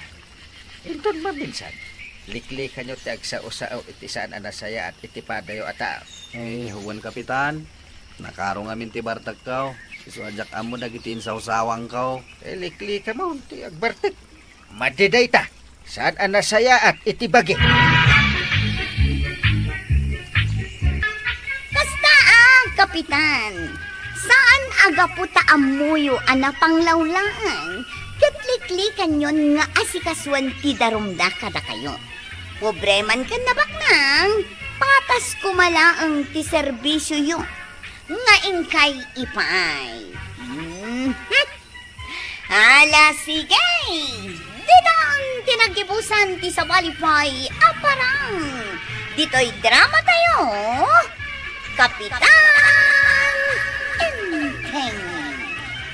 Speaker 2: Inton maminsan, liklikan nyo ti agsa-usao iti saan anasaya at iti padayo ata.
Speaker 6: Huwan kapitan. Nakarong amin ti bartag ka. Isuadyak amo nagitiin sa usawang ka.
Speaker 2: Liklika mo, ti agbartik. Madiday ta, saan anasaya at iti bagi.
Speaker 5: Kasta kapitan. Saan aga puta amuyo anapang lawlaan? Katliklikan yon nga asikaswan ti darumda kada kayo. Pobreman ka na baknang, patas kumalaang ti serbisyo yo. Nga ingkay ipay. Ala sige! Dito ang tinagibusan ti sa walipay aparang. Dito'y drama tayo. Kapitan Enteng.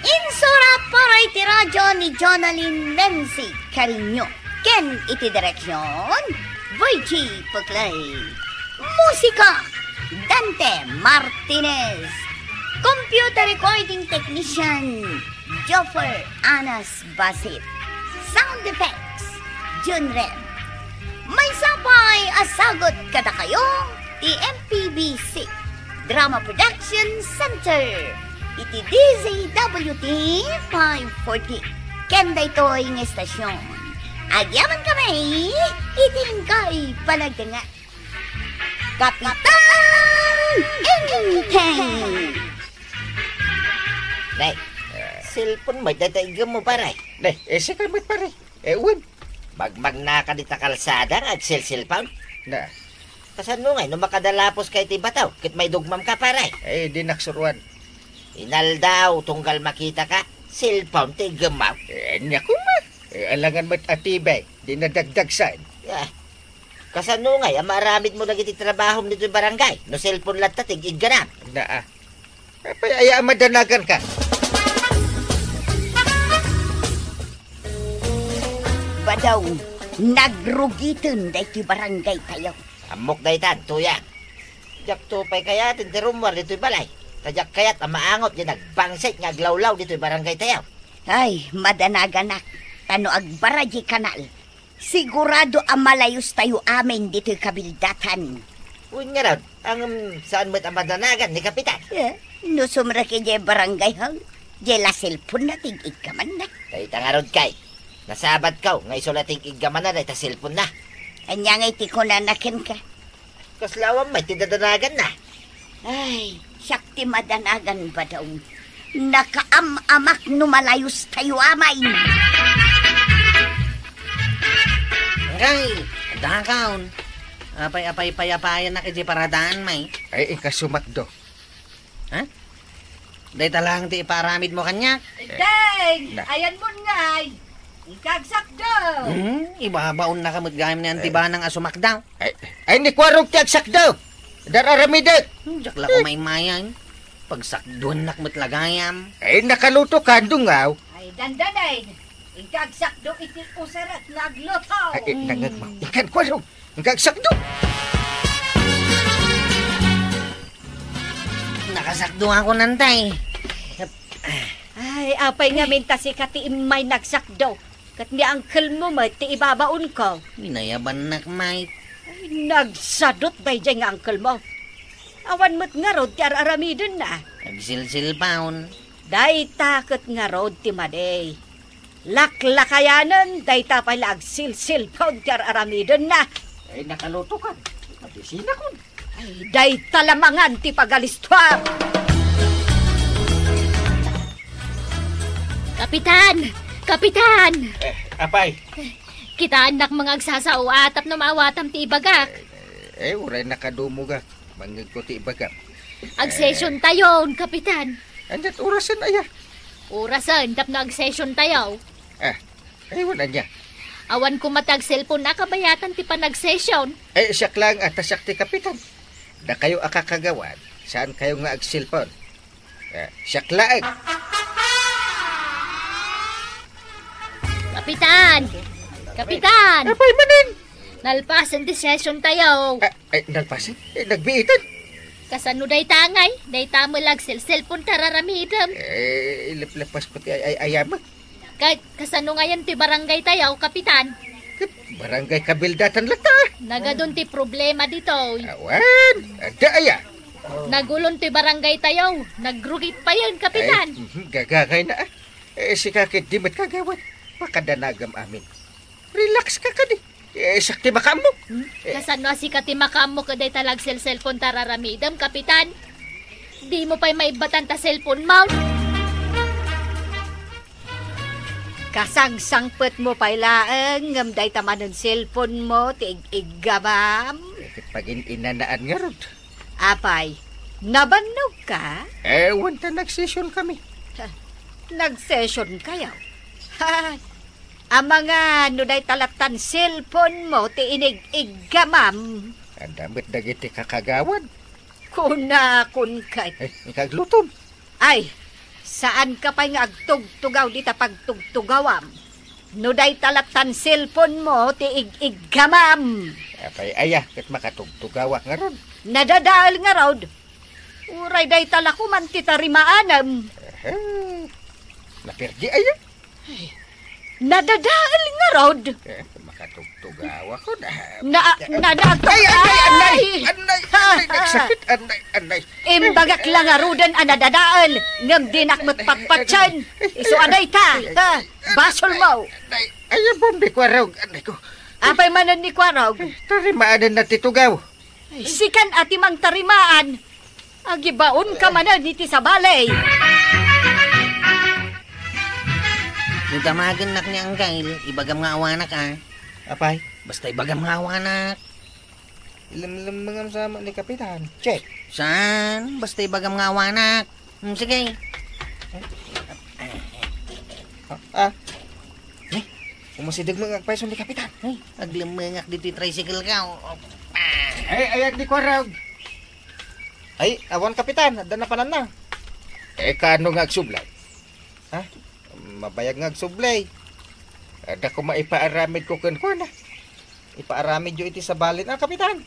Speaker 5: Insurat para iti radyo ni Jonalyn Nancy Carino. Ken iti direksyon, Voichi Puglay. Musika, Dante Martinez. Computer recording technician, Joffer Anas Basit. Sound effects, Junren. May sapay asagot kada kayo, ti MPBC Drama Production Center. Iti DZWT 540. Kenda ito'y ng estasyon. Agyaman kami, itingkay panagdanga. Kapitan Enteng.
Speaker 3: Nay, cellphone mo, dadaigam mo, paray.
Speaker 2: Nay, sikamat pare. Ewan.
Speaker 3: Magmag na ka dita kalsada, agsil-silpaw.
Speaker 2: Na,
Speaker 3: Kasan mo ngay, no makadalapos kay ti bataw, kit may dugmam ka, paray.
Speaker 2: di naksuruan.
Speaker 3: Inaldaw, tunggal makita ka, cellphone ti gemaw.
Speaker 2: Naku ma. Alangan mat atibay. Di nadagdagsan.
Speaker 3: Kasan mo ngay, maramid mo nagiti trabaho nito yung barangay, no cellphone lang tatig, igganap.
Speaker 2: Na, ay madanagan ka.
Speaker 5: Badaw, nagrugitin day ti barangay tayo.
Speaker 3: Amok daytan, tuya. Jak tupay kaya, tintirumwar dito'y balay. Tajak kayat, amaangot, di nagbangsit, ngaglawlaw dito'y barangay tayo.
Speaker 5: Ay, madanaganak. Tano agbaraji kanal. Sigurado ang malayos tayo amin dito'y kabildatan.
Speaker 3: Uy nga raw, ang saan mo't ang madanagan ni Kapitan?
Speaker 5: No sumra kay jay barangay hang. Jay la cellphone na tigig ka man na.
Speaker 3: Dahita nga raw kay. Nasabat ka, nga isolating igaman na, dahita cellphone na.
Speaker 5: Anya ngay ti ko nanakin ka.
Speaker 3: Kaslawang may tidadanagan na.
Speaker 5: Ay, syakti madanagan ba daw? Nakaamamak no malayos tayo amay.
Speaker 6: Angkay, dakaon. Apay payapayan na kay paradaan may.
Speaker 2: Ay, kasumakdo.
Speaker 6: Ha? Day talang ti iparamid mo kanya.
Speaker 1: Enteng!
Speaker 2: Na.
Speaker 1: Ayan mo ngay! Ikagsak daw!
Speaker 6: Ibabaon na kamot gayam ni antibanang asumakdaw.
Speaker 2: Ay, ni kwarong tiagsak daw. Dararamidet.
Speaker 6: Jakla ko may mayan. Pagsakduan nak matlagayam.
Speaker 2: Ay, nakaluto ka, dungaw.
Speaker 1: Ay, dandanay! Igagsakdo iti usarat nagluto.
Speaker 2: Ay, nangagmaw. Ikan ko raw. Nagagsakdo.
Speaker 3: Nakasakdo ako nantay.
Speaker 1: Ay, apay nga minta si kati may nagsakdo. Kat ni uncle mo ti ibabaon ko.
Speaker 3: Minayaban nak, mate.
Speaker 1: Ay, nagsadot ba dyan nga uncle mo? Awan mo't nga rod ti araramidon na.
Speaker 3: Nagsilsil paon.
Speaker 1: Day takot nga rod ti maday. Laklakayanan, day tapay agsilsil pa ti araramidon na.
Speaker 2: Ay, nakaluto ka. Mabisina ko.
Speaker 1: Ay, day talamangan ti pagalistuar.
Speaker 4: Kapitan! Kapitan!
Speaker 2: Apay.
Speaker 4: Kita anak mga agsasao atap na maawatam ti ibagak.
Speaker 2: Uray nakadumuga. Mangig ko ti ibaga.
Speaker 4: Ag-session tayo, kapitan.
Speaker 2: Andat orasan aya.
Speaker 4: Orasan, tap na ag-session tayo.
Speaker 2: Wala niya.
Speaker 4: Awan ko matag cellphone na kabayatan ti panag-session.
Speaker 2: Siyak lang at siyak ti kapitan. Da kayo akakagawan. Saan kayo nga ag-cellphone? Siyak lang.
Speaker 4: Kapitan! Kapitan!
Speaker 2: Apay manin.
Speaker 4: Nalpasan ti session tayo.
Speaker 2: Nagpasin? Nagbiitan?
Speaker 4: Kasano day tangay? Day tamalag cellphone tararamidam.
Speaker 2: Lapas ko ti ayamat.
Speaker 4: Kahit kasano ngayon ti barangay tayo, kapitan.
Speaker 2: Barangay kabildatan lata.
Speaker 4: Nagadun ti problema dito.
Speaker 2: Awan. Ada aya.
Speaker 4: Nagulon ti barangay tayo. Nagrugit pa yun, kapitan.
Speaker 2: Gagagay na. Si kakit di mat kagawat. Makadanagam amin. Relax ka ka di. Sakti baka mo.
Speaker 4: Kasano si katimakam mo kaday talag cellphone tararamidam, kapitan? Di mo pa'y maibatan ta cellphone mount?
Speaker 1: Kasangsangpet mo pa'y laeng, ngamday taman ng cellphone mo, tig-igabam.
Speaker 2: Pag inanaan nga rod.
Speaker 1: Apay, nabanog ka?
Speaker 2: Wanta nag-session kami.
Speaker 1: Nag-session kayo? Ha? Ang mga nuday talatan cellphone mo, inig-igamam.
Speaker 2: Ang damit dagiti kakagawad.
Speaker 1: Kun kay.
Speaker 2: Ikaglutom.
Speaker 1: Ay, saan ka pa nga agtugtugaw dita pagtugtugawam? Nuday talatan cellphone mo, igamam.
Speaker 2: Apay aya, kat makatugtugawa nga ron.
Speaker 1: Nadadaal nga rod. Uray day talakuman ti tarimaanam.
Speaker 2: Naperdi aya.
Speaker 1: Nadadaal nga rod.
Speaker 2: Makatugtugawa ko na.
Speaker 1: Anay!
Speaker 2: Anay! Nagsakit! Anay!
Speaker 1: Imbagak lang nga rodan ang nadadaal. Ngam dinakmat patpatsan. Iso anay ta. Basol mo.
Speaker 2: Anay! Ayaw bombi ko araw. Anay ko.
Speaker 1: Apay manan ni Kwarog.
Speaker 2: Tarimaanan na titugaw.
Speaker 1: Sikan ati mang tarimaan. Agibaon ka manan iti sa balay.
Speaker 3: Nitamagan nak niya ang kail, ibagam nga awanak
Speaker 2: Apay?
Speaker 3: Basta ibagam nga awanak.
Speaker 2: Ilam mga sama ni Kapitan. Check.
Speaker 3: Saan? Basta ibagam nga awanak. Sige.
Speaker 2: Umasidag mga agpaiso ni Kapitan.
Speaker 3: Ay, aglimengak dito tricycle ka.
Speaker 2: Ayan di ko raw. Ay, awan Kapitan. Ada na panan na. Kano nga agsublay? Mabayag nga agsublay. Ada ko maipaaramid ko kan na. Ipaaramid yo iti sa balin. Kapitan.